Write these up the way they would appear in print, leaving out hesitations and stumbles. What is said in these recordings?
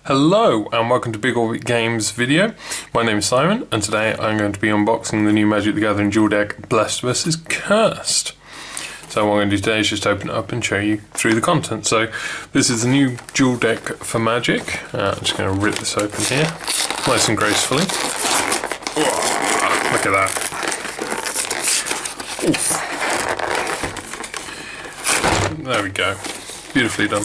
Hello and welcome to Big Orbit Games video. My name is Simon and today I'm going to be unboxing the new Magic the Gathering Duel deck Blessed vs Cursed. So what I'm going to do today is just open it up and show you through the content. So this is the new Duel deck for Magic. I'm just going to rip this open here, nice and gracefully. Look at that. Oof. There we go, beautifully done.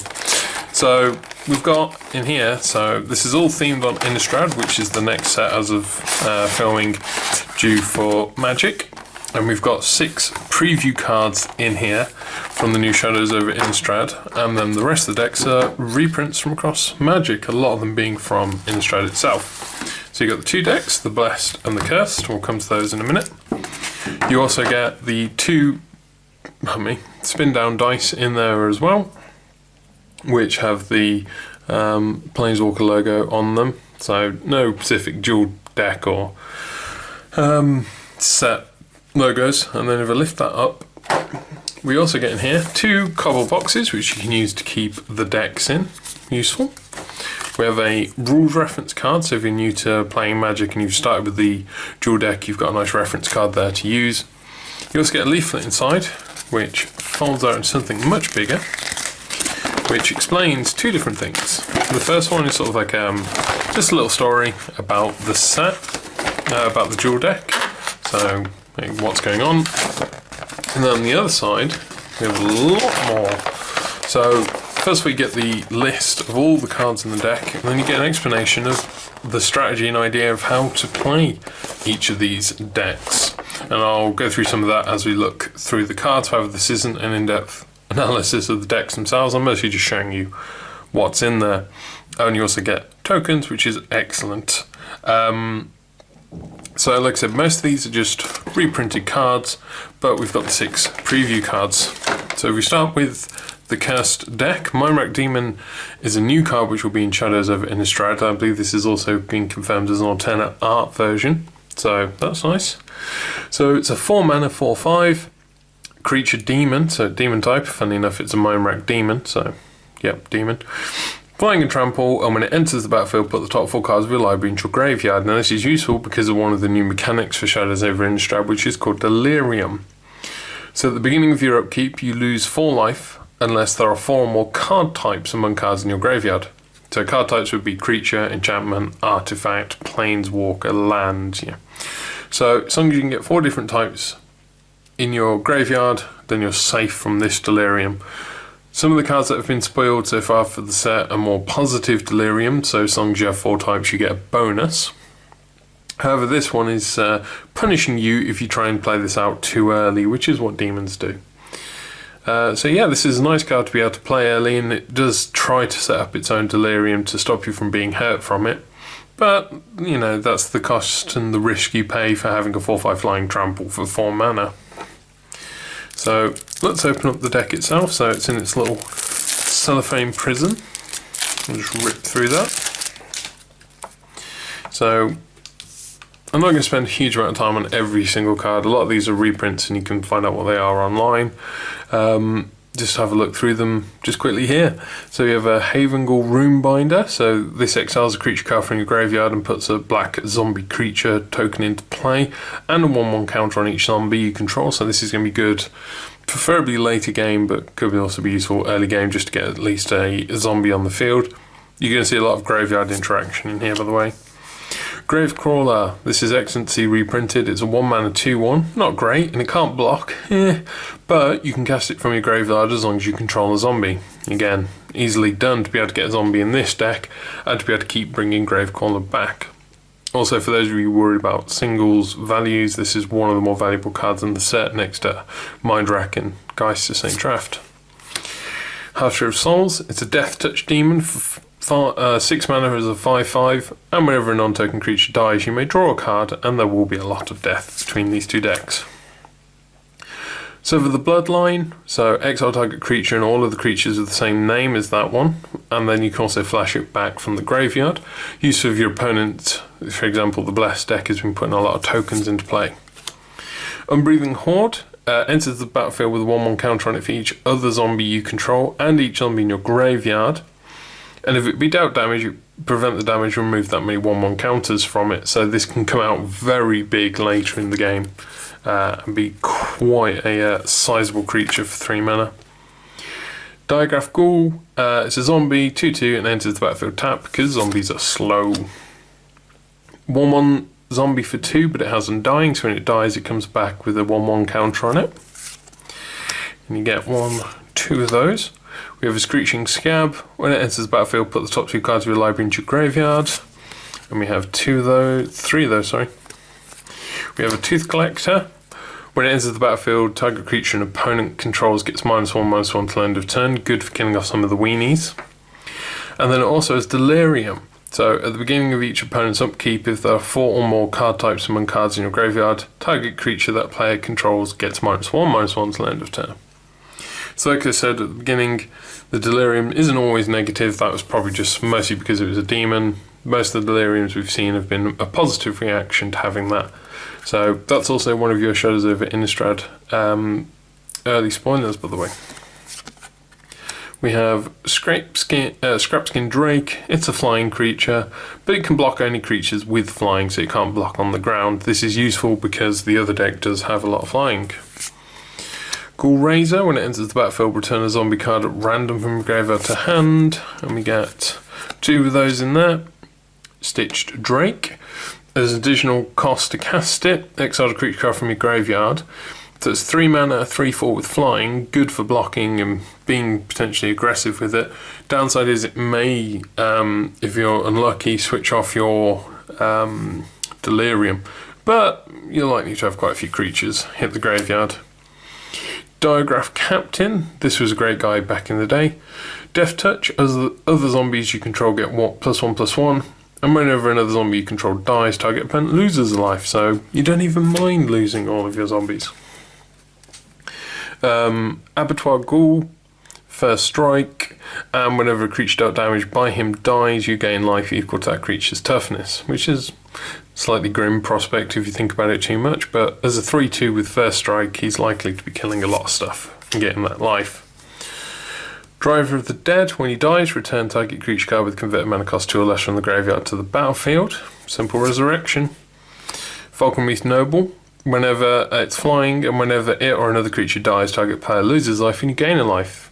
So we've got in here, so this is all themed on Innistrad, which is the next set as of filming due for Magic. And we've got 6 preview cards in here from the new Shadows over Innistrad. And then the rest of the decks are reprints from across Magic, a lot of them being from Innistrad itself. So you've got the 2 decks, the Blessed and the Cursed. We'll come to those in a minute. You also get the 2 spin down dice in there as well, which have the Planeswalker logo on them. So no specific dual deck or set logos. And then if I lift that up, we also get in here 2 cobble boxes, which you can use to keep the decks in. Useful. We have a rules reference card, so if you're new to playing Magic and you've started with the dual deck, you've got a nice reference card there to use. You also get a leaflet inside, which folds out into something much bigger, which explains 2 different things. The first one is sort of like just a little story about the set, about the dual deck, so what's going on. And then on the other side, we have a lot more. So first we get the list of all the cards in the deck, and then you get an explanation of the strategy and idea of how to play each of these decks. And I'll go through some of that as we look through the cards. However, this isn't an in-depth analysis of the decks themselves. I'm mostly just showing you what's in there. And you also get tokens, which is excellent. So like I said, most of these are just reprinted cards, but we've got the 6 preview cards. So if we start with the Cursed deck, Mindwreck Demon is a new card which will be in Shadows over Innistrad. I believe this is also being confirmed as an alternate art version, so that's nice. So it's a 4 mana 4/5 creature demon, so demon type. Funny enough, it's a Mindwreck Demon, so yep, demon. Flying and trample, and when it enters the battlefield, put the top 4 cards of your library into your graveyard. Now this is useful because of one of the new mechanics for Shadows over Innistrad, which is called Delirium. So at the beginning of your upkeep, you lose 4 life unless there are 4 or more card types among cards in your graveyard. So card types would be creature, enchantment, artifact, planeswalker, land. Yeah. So as long as you can get 4 different types in your graveyard, then you're safe from this Delirium. Some of the cards that have been spoiled so far for the set are more positive Delirium, so as long as you have 4 types you get a bonus. However, this one is punishing you if you try and play this out too early, which is what demons do. So yeah, this is a nice card to be able to play early, and it does try to set up its own Delirium to stop you from being hurt from it. But, you know, that's the cost and the risk you pay for having a 4/5 flying trample for 4 mana. So let's open up the deck itself. So it's in its little cellophane prison. I'll just rip through that. So I'm not going to spend a huge amount of time on every single card. A lot of these are reprints and you can find out what they are online. Just have a look through them just quickly here. So we have a Havengal Runebinder. So this exiles a creature card from your graveyard and puts a black zombie creature token into play, and a 1/1 counter on each zombie you control. So this is going to be good, preferably later game, but could also be useful early game just to get at least a zombie on the field. You're going to see a lot of graveyard interaction in here, by the way. Gravecrawler, this is excellent to see reprinted. It's a 1 mana 2/1, not great, and it can't block, but you can cast it from your graveyard as long as you control a zombie. Again, easily done to be able to get a zombie in this deck, and to be able to keep bringing Gravecrawler back. Also, for those of you worried about singles values, this is one of the more valuable cards in the set, next to Mindwreck and Geist of St. Draft. Harvester of Souls, it's a Death Touch Demon for 6 mana as a 5/5, and whenever a non-token creature dies you may draw a card, and there will be a lot of death between these 2 decks. So for the Bloodline, so exile target creature and all of the creatures of the same name as that one, and then you can also flash it back from the graveyard. Use of your opponent, for example the Blessed deck has been putting a lot of tokens into play. Unbreathing Horde, enters the battlefield with a 1/1 counter on it for each other zombie you control and each zombie in your graveyard. And if it be dealt damage, prevent the damage, remove that many 1/1 counters from it. So this can come out very big later in the game and be quite a sizable creature for 3 mana. Digraph Ghoul, it's a zombie, 2/2, and enters the battlefield tap because zombies are slow. 1/1 zombie for 2, but it has Undying, so when it dies it comes back with a 1/1 counter on it. And you get 2 of those. We have a Screeching Scab. When it enters the battlefield, put the top 2 cards of your library into your graveyard. And we have 3 of those, sorry. We have a Tooth Collector. When it enters the battlefield, target creature an opponent controls gets -1/-1 till end of turn. Good for killing off some of the weenies. And then it also has Delirium. So at the beginning of each opponent's upkeep, if there are 4 or more card types among cards in your graveyard, target creature that player controls gets -1/-1 till end of turn. So like I said at the beginning, the Delirium isn't always negative. That was probably just mostly because it was a demon. Most of the Deliriums we've seen have been a positive reaction to having that. So that's also one of your Shadows over Innistrad early spoilers, by the way. We have Scrapskin Drake. It's a flying creature, but it can block only creatures with flying, so it can't block on the ground. This is useful because the other deck does have a lot of flying. Ghoul Razor, when it enters the battlefield, return a zombie card at random from graveyard to hand, and we get 2 of those in there. Stitched Drake. There's an additional cost to cast it. Exile a creature card from your graveyard. So it's 3 mana, 3/4 with flying, good for blocking and being potentially aggressive with it. Downside is it may, if you're unlucky, switch off your Delirium. But you're likely to have quite a few creatures hit the graveyard. Digraph Captain, this was a great guy back in the day. Death Touch, as the other zombies you control get +1/+1. And whenever another zombie you control dies, target opponent loses a life, so you don't even mind losing all of your zombies. Abattoir Ghoul, first strike, and whenever a creature dealt damage by him dies, you gain life equal to that creature's toughness, which is a slightly grim prospect if you think about it too much, but as a 3/2 with first strike, he's likely to be killing a lot of stuff and getting that life. Driver of the Dead, when he dies, return target creature card with converted mana cost 2 or less from the graveyard to the battlefield. Simple resurrection. Falconmeath Noble, whenever it's flying and whenever it or another creature dies, target player loses life and you gain a life.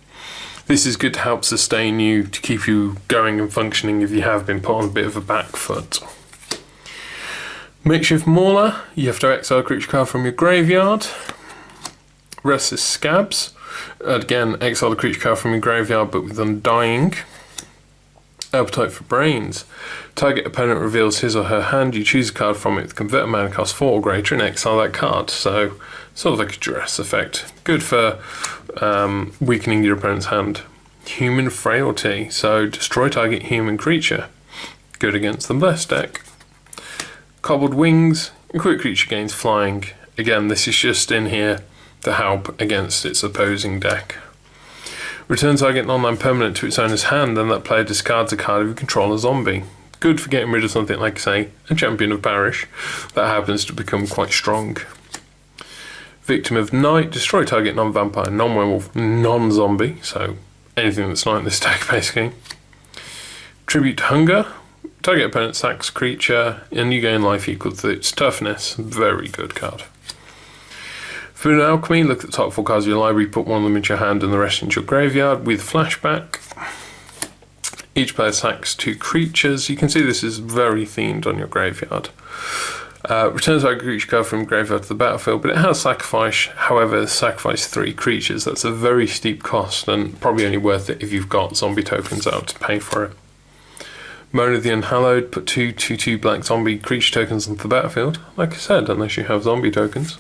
This is good to help sustain you, to keep you going and functioning if you have been put on a bit of a back foot. Makeshift Mauler, you have to exile a creature card from your graveyard. Restless Scabs, again, exile a creature card from your graveyard but with Undying. Appetite for Brains, target opponent reveals his or her hand, you choose a card from it with converted mana cost 4 or greater and exile that card. So, sort of like a duress effect. Good for weakening your opponent's hand. Human Frailty, so destroy target human creature. Good against the Blessed deck. Cobbled Wings, a quick creature gains flying. Again, this is just in here to help against its opposing deck. Return target non-land permanent to its owner's hand, and that player discards a card if you control a zombie. Good for getting rid of something like, say, a Champion of Parish that happens to become quite strong. Victim of Night, destroy target non-vampire, non-werewolf, non-zombie, so anything that's not in this deck basically. Tribute to Hunger, target opponent sacks creature and you gain life equal to its toughness. Very good card. Food and Alchemy, look at the top 4 cards of your library, put one of them into your hand and the rest into your graveyard with flashback. Each player sacks 2 creatures. You can see this is very themed on your graveyard. Returns a creature card from graveyard to the battlefield, but it has sacrifice. However, sacrifice 3 creatures. That's a very steep cost and probably only worth it if you've got zombie tokens out to pay for it. Moan of the Unhallowed, put 2/2 black zombie creature tokens onto the battlefield. Like I said, unless you have zombie tokens.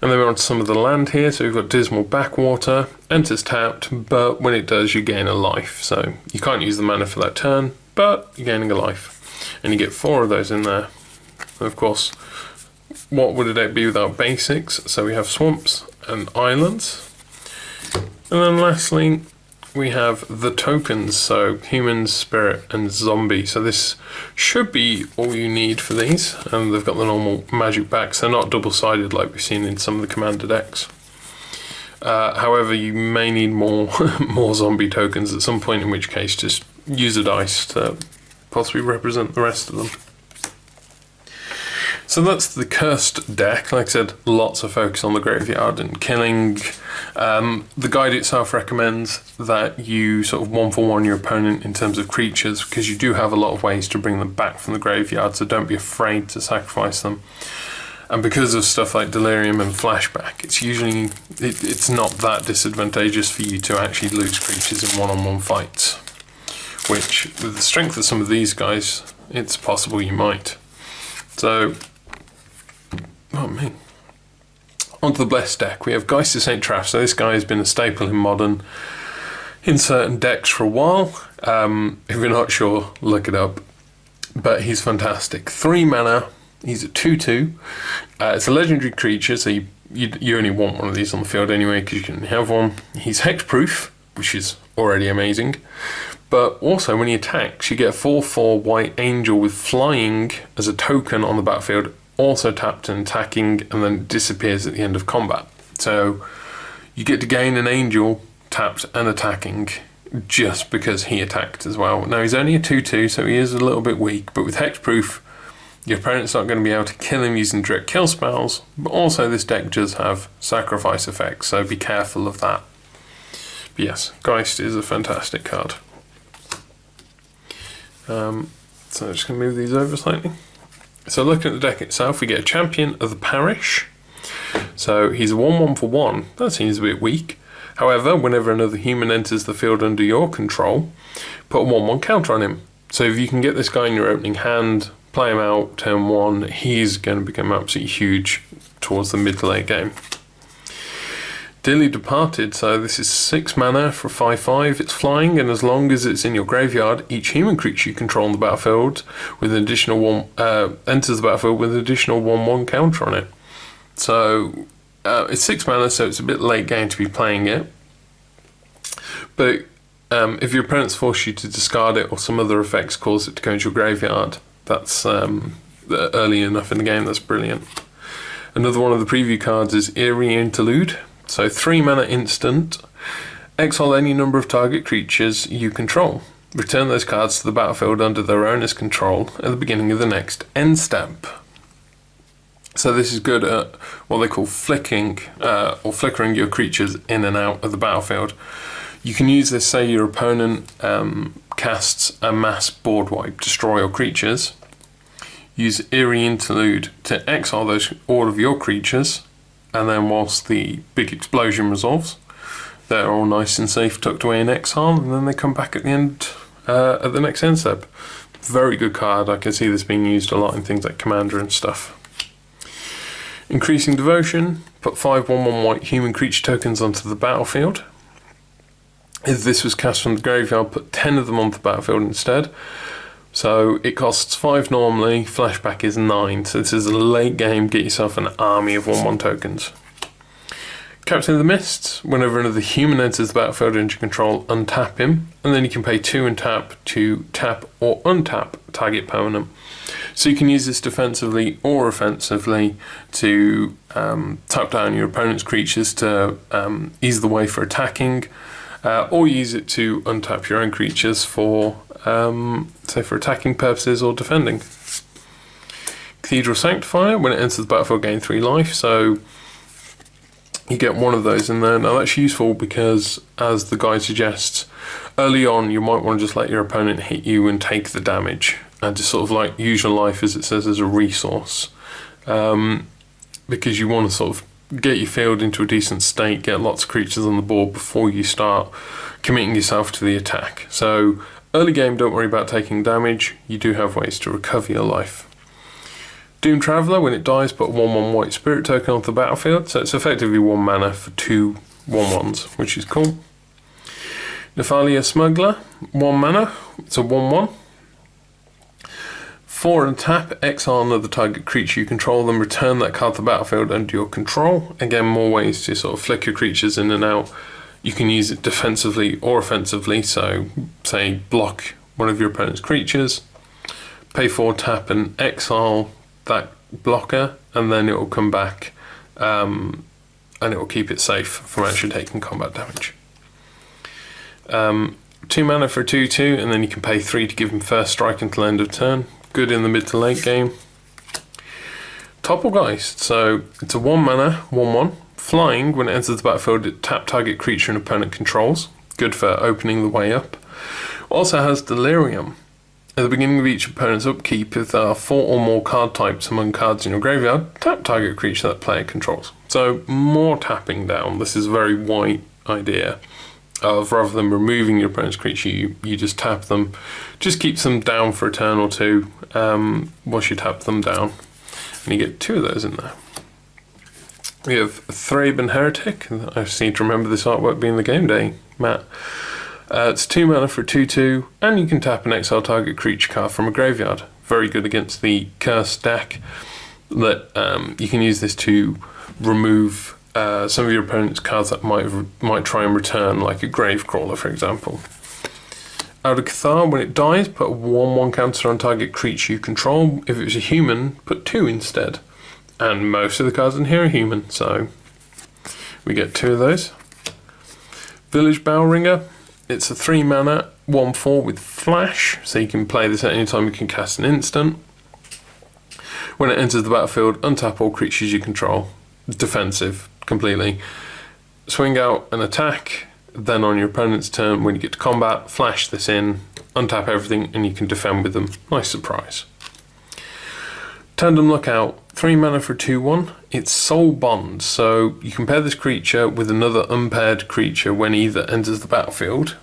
And then we're on to some of the land here. So we've got Dismal Backwater, enters tapped, but when it does, you gain a life. So you can't use the mana for that turn, but you're gaining a life. And you get 4 of those in there. And of course, what would a deck be without basics? So we have swamps and islands. And then lastly, we have the tokens, so human, spirit, and zombie. So this should be all you need for these, and they've got the normal magic backs. They're not double-sided like we've seen in some of the commander decks. However, you may need more more zombie tokens at some point, in which case just use a dice to possibly represent the rest of them. So that's the cursed deck. Like I said, lots of focus on the graveyard and killing. The guide itself recommends that you sort of 1-for-1 your opponent in terms of creatures, because you do have a lot of ways to bring them back from the graveyard, so don't be afraid to sacrifice them. And because of stuff like Delirium and Flashback, it's usually it's not that disadvantageous for you to actually lose creatures in one-on-one fights, which with the strength of some of these guys, it's possible you might. So, oh man. Onto the Blessed deck, we have Geist of St. Traff. So this guy has been a staple in Modern in certain decks for a while. If you're not sure, look it up. But he's fantastic. 3 mana, he's a 2/2. It's a legendary creature, so you only want one of these on the field anyway, because you can have one. He's hexproof, which is already amazing. But also, when he attacks, you get a 4/4 white angel with flying as a token on the battlefield, also tapped and attacking, and then it disappears at the end of combat. So you get to gain an angel tapped and attacking just because he attacked as well. Now he's only a 2/2, so he is a little bit weak, but with hexproof, your opponent's not going to be able to kill him using direct kill spells, but also this deck does have sacrifice effects, so be careful of that. But yes, Geist is a fantastic card. So I'm just going to move these over slightly. So looking at the deck itself, we get a Champion of the Parish. So he's a 1/1/1. That seems a bit weak. However, whenever another human enters the field under your control, put a 1/1 counter on him. So if you can get this guy in your opening hand, play him out, turn 1, he's going to become absolutely huge towards the mid to late game. Dearly Departed, so this is 6 mana for 5/5, it's flying, and as long as it's in your graveyard, each human creature you control on the battlefield with an additional 1 enters the battlefield with an additional 1/1 counter on it. So it's 6 mana, so it's a bit late game to be playing it. But if your opponents force you to discard it or some other effects cause it to go into your graveyard, that's early enough in the game, that's brilliant. Another one of the preview cards is Eerie Interlude. So 3 mana instant, exile any number of target creatures you control. Return those cards to the battlefield under their owner's control at the beginning of the next end step. So this is good at what they call flickering or flickering your creatures in and out of the battlefield. You can use this, say your opponent casts a mass board wipe, destroy your creatures. Use Eerie Interlude to exile all of your creatures, and then whilst the big explosion resolves, they're all nice and safe tucked away in exile, and then they come back at the end, at the next end step. Very good card. I can see this being used a lot in things like Commander and stuff. Increasing Devotion, put 5 1/1 white human creature tokens onto the battlefield. If this was cast from the graveyard, put 10 of them onto the battlefield instead. So it costs 5 normally, flashback is 9, so this is a late game, get yourself an army of 1/1 tokens. Captain of the Mists, whenever another human enters the battlefield under your control, untap him, and then you can pay 2 and tap to tap or untap target permanent. So you can use this defensively or offensively to tap down your opponent's creatures to ease the way for attacking, or use it to untap your own creatures for say for attacking purposes or defending. Cathedral Sanctifier, when it enters the battlefield, gain 3 life, so you get one of those in there. Now that's useful because, as the guide suggests, early on you might want to just let your opponent hit you and take the damage, and just sort of like use your life, as it says, as a resource, because you want to sort of get your field into a decent state, get lots of creatures on the board before you start committing yourself to the attack. So early game, don't worry about taking damage, you do have ways to recover your life. Doom Traveller, when it dies, put a 1/1 white spirit token onto the battlefield, so it's effectively 1 mana for 2 1/1s, which is cool. Nephalia Smuggler, 1 mana, it's a 1/1. 4 and tap, exile another target creature you control, then return that card to the battlefield under your control. Again, more ways to sort of flick your creatures in and out. You can use it defensively or offensively, so say block one of your opponent's creatures, pay 4, tap and exile that blocker, and then it will come back and it will keep it safe from actually taking combat damage. 2 mana for a 2/2, and then you can pay 3 to give him first strike until end of turn. Good in the mid to late game. Topplegeist, so it's a 1 mana, 1/1. Flying, when it enters the battlefield, it tap target creature and opponent controls. Good for opening the way up. Also has Delirium. At the beginning of each opponent's upkeep, if there are 4 or more card types among cards in your graveyard, tap target creature that player controls. So more tapping down. This is a very white idea of, rather than removing your opponent's creature, you just tap them. Just keeps them down for a turn or two once you tap them down. And you get 2 of those in there. We have Thraben Heretic. I just need to remember this artwork being the game day, Matt. It's 2 mana for a 2/2, and you can tap and exile target creature card from a graveyard. Very good against the Cursed deck. That you can use this to remove some of your opponent's cards that might try and return, like a Gravecrawler, for example. Out of Cathar, when it dies, put a 1/1 counter on target creature you control. If it's a human, put 2 instead. And most of the cards in here are human, so we get 2 of those. Village Bellringer. It's a 3 mana, 1/4 with flash, so you can play this at any time you can cast an instant. When it enters the battlefield, untap all creatures you control. Defensive, completely. Swing out an attack, then on your opponent's turn, when you get to combat, flash this in, untap everything, and you can defend with them. Nice surprise. Tandem Lookout, 3 mana for 2/1. It's Soul Bond, so you can pair this creature with another unpaired creature when either enters the battlefield.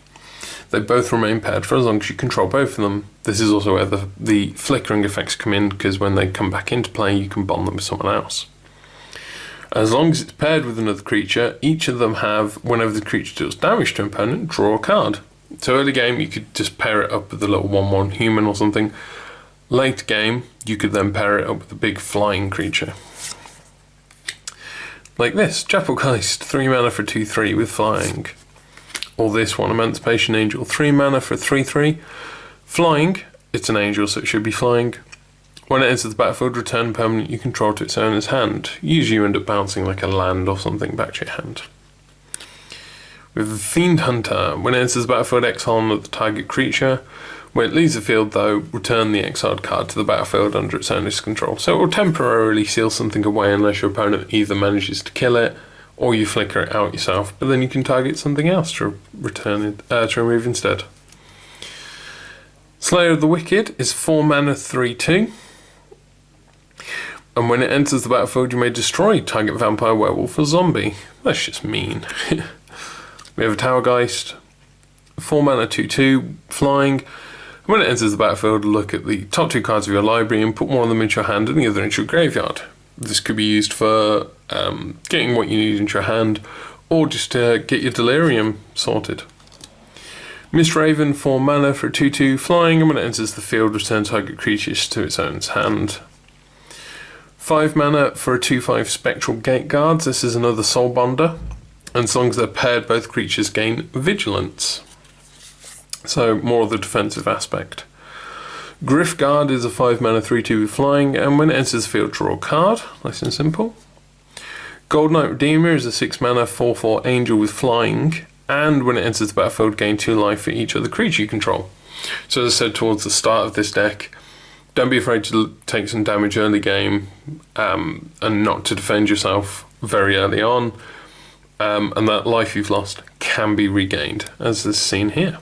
They both remain paired for as long as you control both of them. This is also where the flickering effects come in, because when they come back into play, you can bond them with someone else. As long as it's paired with another creature, each of them have, whenever the creature deals damage to an opponent, draw a card. So early game, you could just pair it up with a little 1/1 human or something. Late game, you could then pair it up with a big flying creature. Like this, Chapelgeist, 3 mana for 2/3 with flying. Or this one, Emancipation Angel, 3 mana for 3/3. Flying, it's an angel, so it should be flying. When it enters the battlefield, return a permanent you control to its owner's hand. Usually you end up bouncing like a land or something back to your hand. With the Fiend Hunter, when it enters the battlefield, exile another target creature. When it leaves the field, though, return the exiled card to the battlefield under its owner's control. So it will temporarily seal something away unless your opponent either manages to kill it or you flicker it out yourself, but then you can target something else to remove instead. Slayer of the Wicked is 4 mana 3/2. And when it enters the battlefield, you may destroy target vampire, werewolf, or zombie. That's just mean. We have a Towergeist, 4 mana 2/2, flying. When it enters the battlefield, look at the top 2 cards of your library and put one of them into your hand and the other into your graveyard. This could be used for getting what you need into your hand, or just to get your Delirium sorted. Mistraven, 4 mana for 2/2, flying, and when it enters the field, return target creatures to its owner's hand. 5 mana for a 2/5 Spectral Gate Guards. This is another Soul Bonder, and as long as they're paired, both creatures gain Vigilance. So more of the defensive aspect. Griff Guard is a 5 mana 3/2 with flying, and when it enters the field, draw a card. Nice and simple. Gold Knight Redeemer is a 6 mana 4/4 angel with flying, and when it enters the battlefield, gain 2 life for each other creature you control. So as I said towards the start of this deck, don't be afraid to take some damage early game, and not to defend yourself very early on, and that life you've lost can be regained, as is seen here.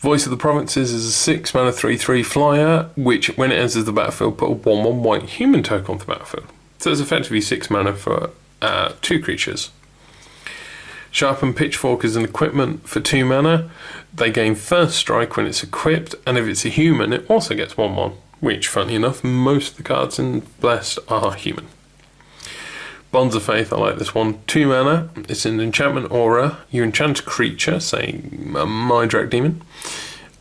Voice of the Provinces is a 6 mana 3/3 flyer, which when it enters the battlefield, put a 1/1 white human token onto the battlefield. So it's effectively 6 mana for 2 creatures. Sharpened Pitchfork is an equipment for 2 mana. They gain first strike when it's equipped, and if it's a human, it also gets 1/1, which, funny enough, most of the cards in Blessed are human. Bonds of Faith, I like this one. 2 mana, it's an enchantment aura. You enchant a creature, say a Mindrak Demon.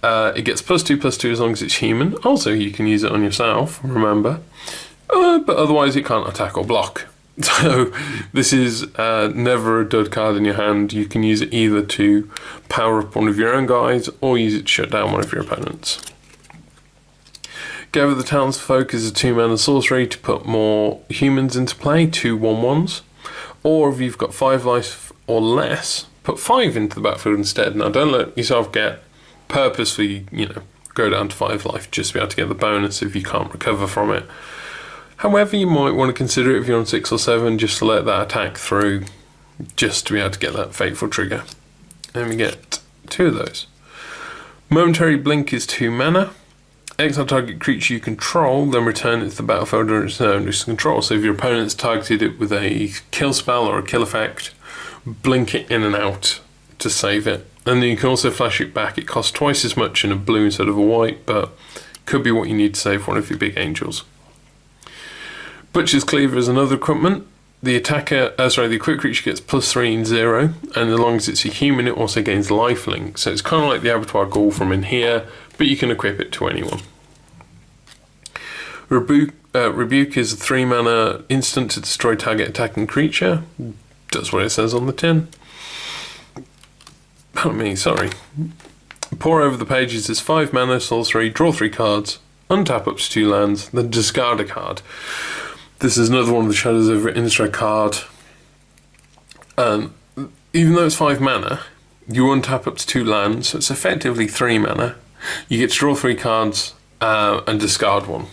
It gets +2/+2 as long as it's human. Also, you can use it on yourself, remember. But otherwise, it can't attack or block. So, this is never a dud card in your hand. You can use it either to power up one of your own guys, or use it to shut down one of your opponents. Gather the Townsfolk is a 2 mana sorcery to put more humans into play, 2 1/1s. Or if you've got 5 life or less, put 5 into the battlefield instead. Now don't let yourself get purposely, go down to 5 life just to be able to get the bonus if you can't recover from it. However, you might want to consider it if you're on 6 or 7, just to let that attack through, just to be able to get that fateful trigger. And we get 2 of those. Momentary Blink is 2 mana. Exile target creature you control, then return it to the battlefield under its own control. So if your opponent's targeted it with a kill spell or a kill effect, blink it in and out to save it. And then you can also flash it back. It costs twice as much in a blue instead of a white, but could be what you need to save one of your big angels. Butcher's Cleaver is another equipment. The equipped creature gets +3 and 0, and as long as it's a human, it also gains lifelink. So it's kind of like the Abattoir Ghoul from in here, but you can equip it to anyone. Rebuke is a 3 mana instant to destroy target attacking creature. Does what it says on the tin. Pardon me, sorry. Pour over the pages is 5 mana, sorcery, draw 3 cards, untap up to 2 lands, then discard a card. This is another one of the Shadows over Innistrad card. Even though it's 5 mana, you untap up to 2 lands, so it's effectively 3 mana. You get to draw 3 cards and discard 1.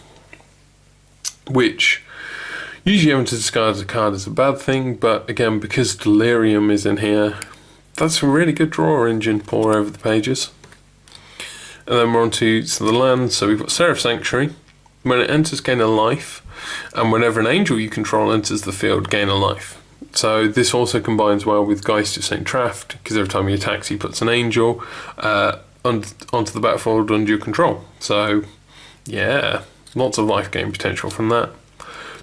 Which, usually having to discard a card is a bad thing, but again, because Delirium is in here, that's a really good draw engine, pour over the pages. And then we're on to the lands, so we've got Seraph Sanctuary. When it enters, gain a life, and whenever an angel you control enters the field, gain a life. So this also combines well with Geist of St. Traft, because every time he attacks he puts an angel onto the battlefield under your control. So yeah, lots of life gain potential from that.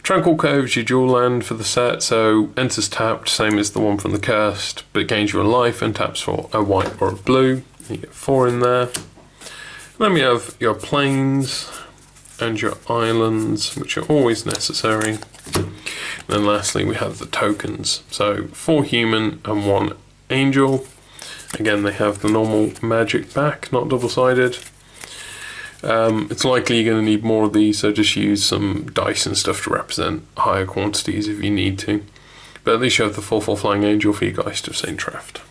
Tranquil Cove is your dual land for the set, so enters tapped, same as the one from the Cursed, but gains you a life and taps for a white or a blue. You get 4 in there. Then we have your plains and your islands, which are always necessary. And then lastly we have the tokens, so 4 human and 1 angel. Again, they have the normal magic back, not double-sided. It's likely you're going to need more of these, so just use some dice and stuff to represent higher quantities if you need to. But at least you have the 4/4 flying angel for your Geist of St. Traft.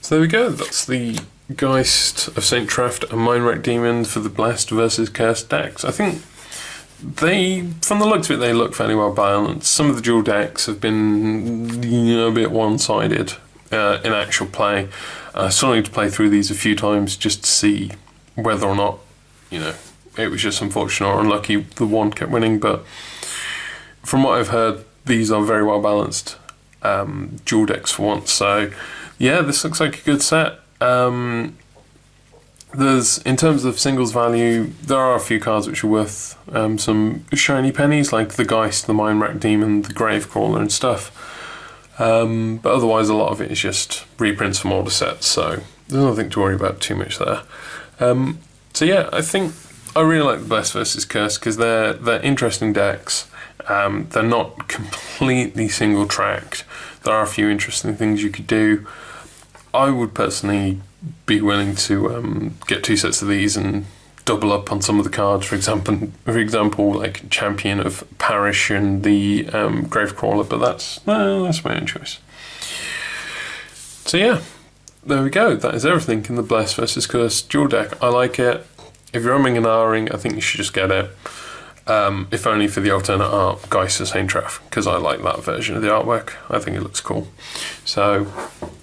So there we go, that's the Geist of St. Traft and Mindwreck Demon for the Blessed versus Cursed decks. I think from the looks of it, they look fairly well balanced. Some of the dual decks have been a bit one-sided in actual play. I still need to play through these a few times just to see whether or not, it was just unfortunate or unlucky the one kept winning, but from what I've heard, these are very well balanced dual decks for once. So yeah, this looks like a good set. In terms of singles value, there are a few cards which are worth some shiny pennies, like the Geist, the Mindwreck Demon, the Gravecrawler and stuff. But otherwise a lot of it is just reprints from older sets, so there's nothing to worry about too much there. So yeah, I really like the Blessed versus Cursed because they're interesting decks. They're not completely single tracked. There are a few interesting things you could do. I would personally be willing to get 2 sets of these and double up on some of the cards. For example, like Champion of Parish and the Gravecrawler, but that's my own choice. So yeah, there we go. That is everything in the Blessed versus Cursed dual deck. I like it. If you're umming and ahhing, I think you should just get it. If only for the alternate art, Geist of St. Traft, because I like that version of the artwork. I think it looks cool. So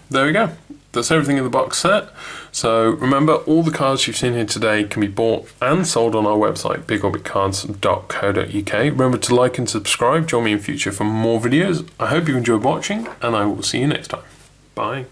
there we go. That's everything in the box set. So remember, all the cards you've seen here today can be bought and sold on our website, bigorbitcards.co.uk. Remember to like and subscribe. Join me in future for more videos. I hope you enjoyed watching, and I will see you next time. Bye.